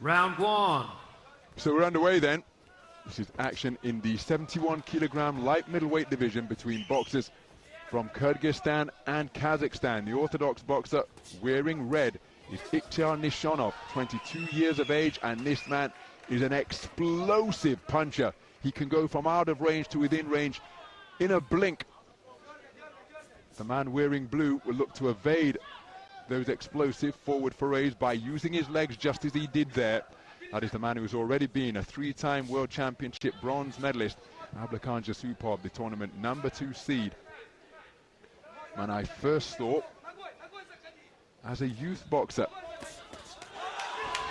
Round one. So we're underway then. This is action in the 71-kilogram light middleweight division between boxers from Kyrgyzstan and Kazakhstan. The orthodox boxer wearing red is Ихтияр Nishonov, 22 years of age, and this man is an explosive puncher. He can go from out of range to within range in a blink. The man wearing blue will look to evade those explosive forward forays by using his legs just as he did there. That is the man who has already been a three-time World Championship bronze medalist, Abılайхан Жүсіпов, the tournament #2 seed. Man I first saw as a youth boxer.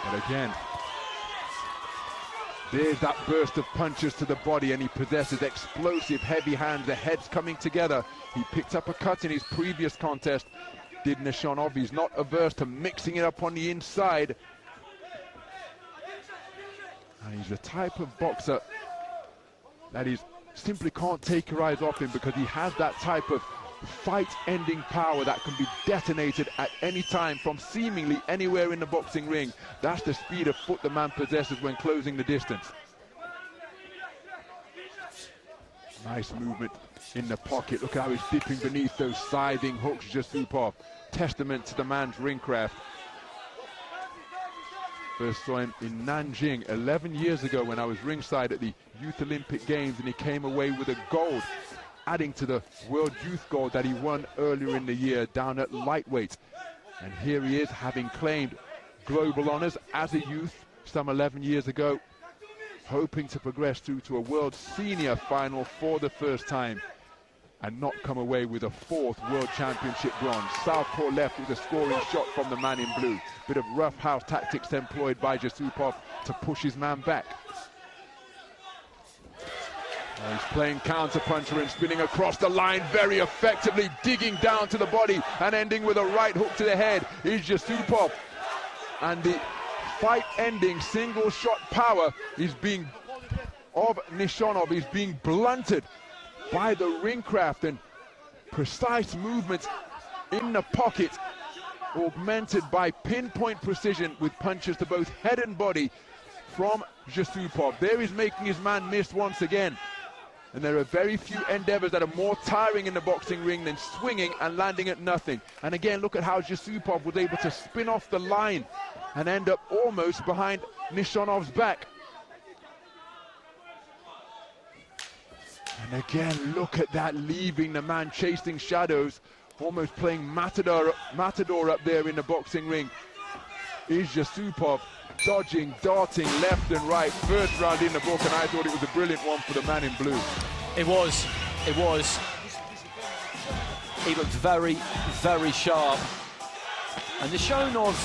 But again, there's that burst of punches to the body, and he possesses explosive, heavy hands. The head's coming together. He picked up a cut in his previous contest, did Nishonov. He's not averse to mixing it up on the inside. And he's the type of boxer that he simply can't take your eyes off him, because he has that type of fight-ending power that can be detonated at any time from seemingly anywhere in the boxing ring. That's the speed of foot the man possesses when closing the distance. Nice movement in the pocket. Look how he's dipping beneath those scything hooks, Жүсіпов. Testament to the man's ring craft. First saw him in Nanjing 11 years ago when I was ringside at the Youth Olympic Games, and he came away with a gold, adding to the World Youth Gold that he won earlier in the year down at lightweight. And here he is, having claimed global honors as a youth some 11 years ago, hoping to progress through to a World Senior final for the first time and not come away with a fourth World Championship bronze. Southpaw left with a scoring shot from the man in blue. Bit of rough house tactics employed by Жүсіпов to push his man back. He's playing counter-puncher and spinning across the line very effectively, digging down to the body and ending with a right hook to the head is Жүсіпов. And the fight-ending single-shot power of Nishonov is being blunted by the ring craft and precise movements in the pocket, augmented by pinpoint precision with punches to both head and body from Жүсіпov. There he's making his man miss once again. And there are very few endeavors that are more tiring in the boxing ring than swinging and landing at nothing. And again, look at how Жүсіпov was able to spin off the line and end up almost behind Nishonov's back. And again, look at that, leaving the man chasing shadows, almost playing matador up there in the boxing ring. Is Жүсіпov dodging, darting left and right. First round in the book, and I thought it was a brilliant one for the man in blue. It was. He looked very, very sharp. And Nishonov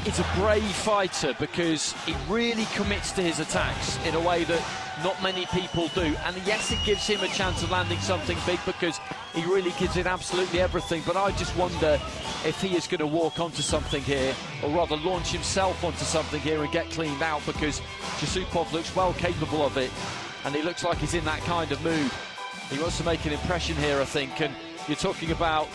is a brave fighter because he really commits to his attacks in a way that not many people do. And yes, it gives him a chance of landing something big because he really gives it absolutely everything. But I just wonder if he is going to walk onto something here, or rather launch himself onto something here and get cleaned out, because Жүсіпov looks well capable of it, and he looks like he's in that kind of mood. He wants to make an impression here, I think. And you're talking about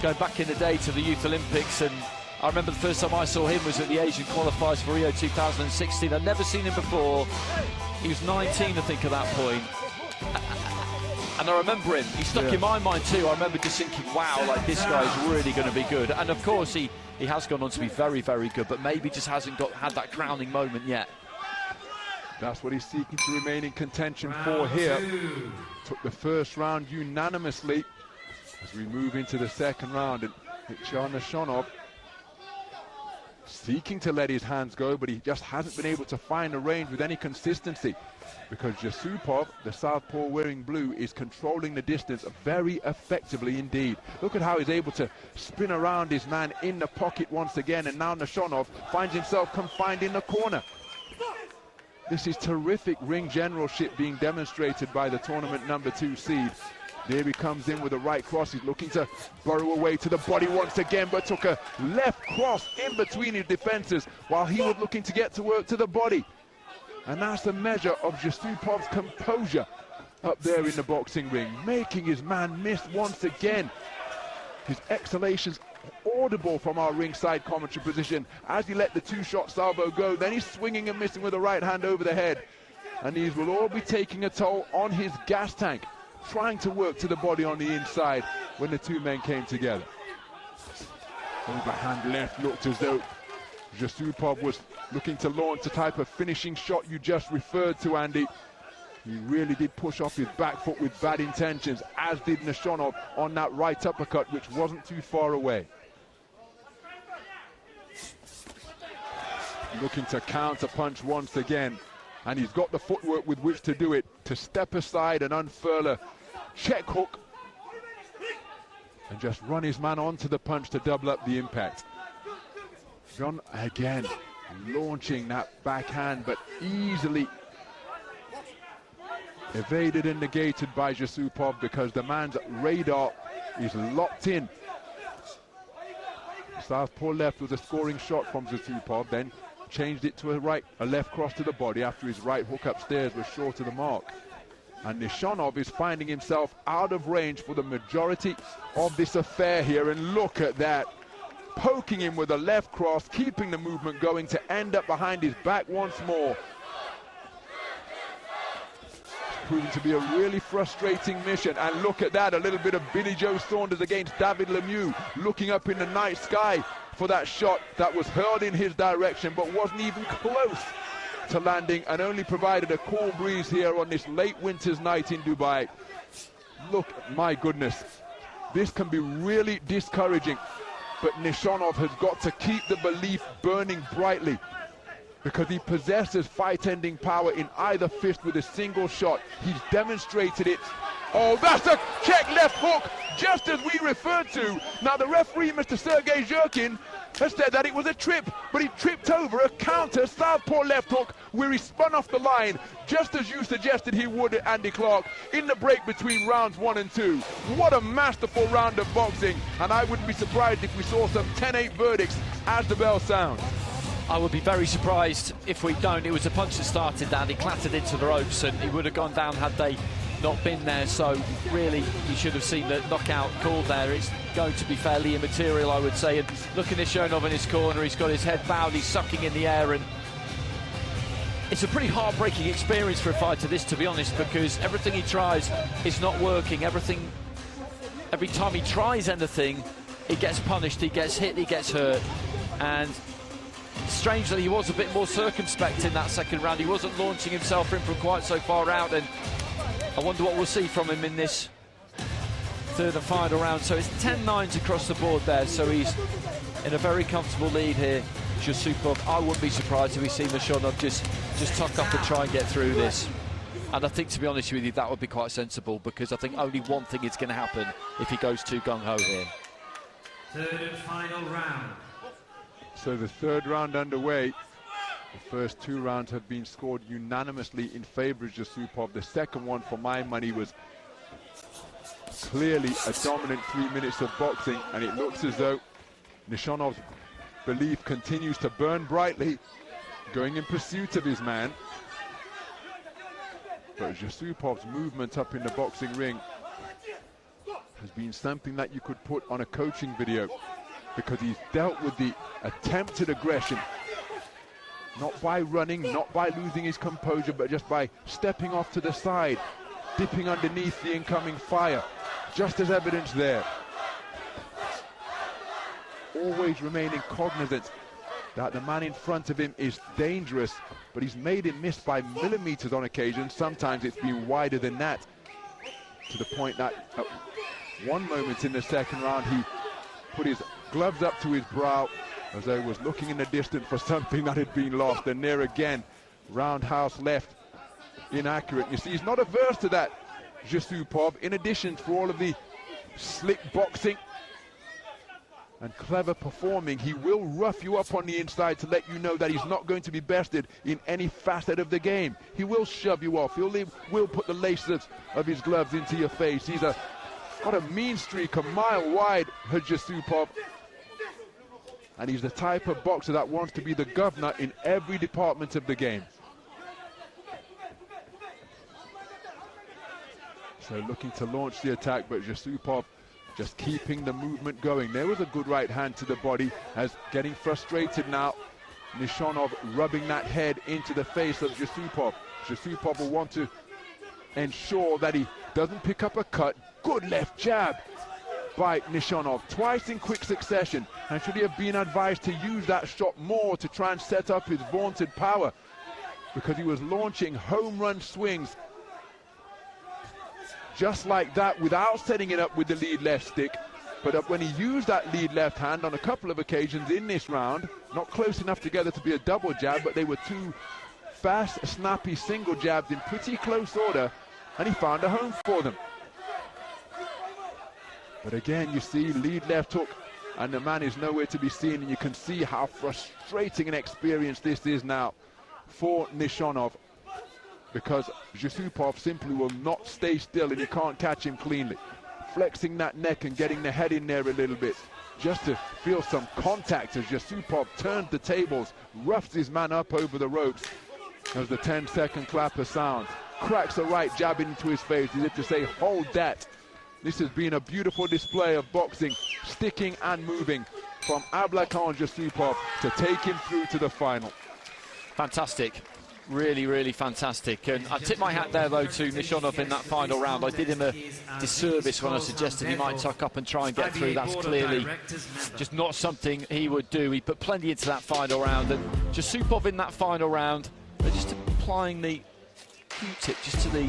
going back in the day to the Youth Olympics, and I remember the first time I saw him was at the Asian qualifiers for Rio 2016. I'd never seen him before. He was 19, I think, at that point. And I remember him, he stuck in my mind too. I remember just thinking, wow, like this guy's really going to be good. And of course he has gone on to be very, very good, but maybe just hasn't had that crowning moment yet. That's what he's seeking to remain in contention for here. Took the first round unanimously. As we move into the second round, and Ихтияр Nishonov seeking to let his hands go, but he just hasn't been able to find a range with any consistency, because Жүсіпov, the southpaw wearing blue, is controlling the distance very effectively indeed. Look at how he's able to spin around his man in the pocket once again, and now Nishonov finds himself confined in the corner. This is terrific ring generalship being demonstrated by the tournament #2 seed. There he comes in with a right cross. He's looking to burrow away to the body once again, but took a left cross in between his defenses while he was looking to get to work to the body. And that's the measure of Жүсіпов's composure up there in the boxing ring, making his man miss once again. His exhalations audible from our ringside commentary position as he let the two-shot salvo go. Then he's swinging and missing with a right hand over the head. And these will all be taking a toll on his gas tank, trying to work to the body on the inside when the two men came together. Overhand left looked as though Жүсіпов was looking to launch the type of finishing shot you just referred to, Andy. He really did push off his back foot with bad intentions, as did Nishonov on that right uppercut, which wasn't too far away. Looking to counter punch once again, and he's got the footwork with which to do it, to step aside and unfurl a check hook and just run his man onto the punch to double up the impact. John again launching that backhand, but easily evaded and negated by Жүсіпов because the man's radar is locked in. Southpaw left was a scoring shot from Жүсіпov, then changed it to a left cross to the body after his right hook upstairs was short of the mark. And Nishonov is finding himself out of range for the majority of this affair here, and look at that. Poking him with a left cross, keeping the movement going to end up behind his back once more. Proving to be a really frustrating mission, and look at that, a little bit of Billy Joe Saunders against David Lemieux, looking up in the night sky for that shot that was hurled in his direction but wasn't even close to landing, and only provided a cool breeze here on this late winter's night in Dubai. Look, my goodness, this can be really discouraging, but Nishonov has got to keep the belief burning brightly, because he possesses fight-ending power in either fist with a single shot. He's demonstrated it. Oh, that's a check left hook, just as we referred to. Now, the referee, Mr. Sergei Zhurkin, has said that it was a trip, but he tripped over a counter southpaw left hook where he spun off the line, just as you suggested he would, Andy Clark, in the break between rounds 1 and 2. What a masterful round of boxing, and I wouldn't be surprised if we saw some 10-8 verdicts as the bell sounds. I would be very surprised if we don't. It was a punch that started that. He clattered into the ropes and he would have gone down had they not been there. So really, you should have seen the knockout called there. It's going to be fairly immaterial, I would say. And look at Nishonov in his corner. He's got his head bowed. He's sucking in the air. And it's a pretty heartbreaking experience for a fighter, this, to be honest, because everything he tries is not working. Every time he tries anything, he gets punished, he gets hit, he gets hurt. And strangely, he was a bit more circumspect in that second round. He wasn't launching himself in from quite so far out, and I wonder what we'll see from him in this third and final round. So it's 10-9 across the board there, so he's in a very comfortable lead here, Жүсіпов. I wouldn't be surprised if we see Nishonov just tuck up and try and get through this. And I think, to be honest with you, that would be quite sensible, because I think only one thing is going to happen if he goes too gung-ho here. Third and final round. So the third round underway. The first two rounds have been scored unanimously in favor of Жүсіпov. The second one, for my money, was clearly a dominant 3 minutes of boxing, and it looks as though Nishonov's belief continues to burn brightly, going in pursuit of his man. But Жүсіpov's movement up in the boxing ring has been something that you could put on a coaching video, because he's dealt with the attempted aggression, not by running, not by losing his composure, but just by stepping off to the side, dipping underneath the incoming fire, just as evidence there. Always remaining cognizant that the man in front of him is dangerous, but he's made him miss by millimeters on occasion. Sometimes it's been wider than that, to the point that at one moment in the second round he put his gloves up to his brow as though he was looking in the distance for something that had been lost, and there again, roundhouse left, inaccurate. You see, he's not averse to that, Жүсіпov. In addition to all of the slick boxing and clever performing, he will rough you up on the inside to let you know that he's not going to be bested in any facet of the game. He will shove you off. He will put the laces of his gloves into your face. He's got a mean streak a mile wide, Жүсіпov. And he's the type of boxer that wants to be the governor in every department of the game. So looking to launch the attack, but Жүсіпov just keeping the movement going. There was a good right hand to the body, as getting frustrated now. Nishonov rubbing that head into the face of Жүсіпов. Жүсіпov will want to ensure that he doesn't pick up a cut. Good left jab by Nishonov, twice in quick succession, and should he have been advised to use that shot more to try and set up his vaunted power, because he was launching home run swings just like that without setting it up with the lead left stick. But when he used that lead left hand on a couple of occasions in this round, not close enough together to be a double jab, but they were two fast, snappy single jabs in pretty close order, and he found a home for them. But again, you see lead left hook, and the man is nowhere to be seen, and you can see how frustrating an experience this is now for Nishonov, because Жүсіпов simply will not stay still and you can't catch him cleanly. Flexing that neck and getting the head in there a little bit, just to feel some contact as Жүсіпov turns the tables, roughs his man up over the ropes as the 10-second clapper sounds, cracks a right jab into his face as if to say, hold that. This has been a beautiful display of boxing, sticking and moving from Abılайхан Жүсіпov to take him through to the final. Fantastic. Really, really fantastic. And I tip my hat there, though, to Nishonov in that final round. I did him a disservice when I suggested he might tuck up and try and get through. That's clearly just not something he would do. He put plenty into that final round. And Жүсіпov in that final round, just applying the Q-tip just to the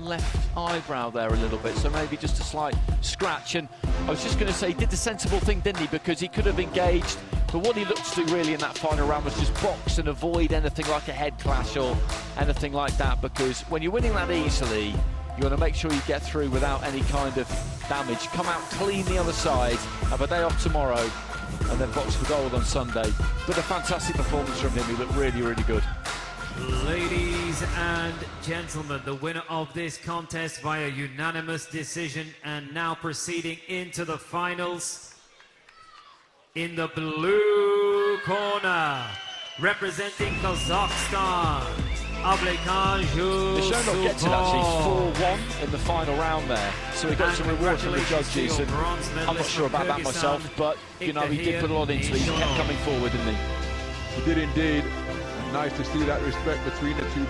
left eyebrow there a little bit, so maybe just a slight scratch. And I was just going to say, he did the sensible thing, didn't he, because he could have engaged, but what he looked to do really in that final round was just box and avoid anything like a head clash or anything like that, because when you're winning that easily, you want to make sure you get through without any kind of damage, come out clean the other side, have a day off tomorrow, and then box for gold on Sunday. But a fantastic performance from him. He looked really, really good. Ladies and gentlemen, the winner of this contest via unanimous decision, and now proceeding into the finals, in the blue corner, representing Kazakhstan, Abılайхан Жүсіпov. Nishonov gets it actually 4-1 in the final round there, so he got some reward from the judges, and I'm not sure about that myself, but you know, he did put a lot into it. He kept coming forward, didn't he? He did indeed. Nice to see that respect between the two.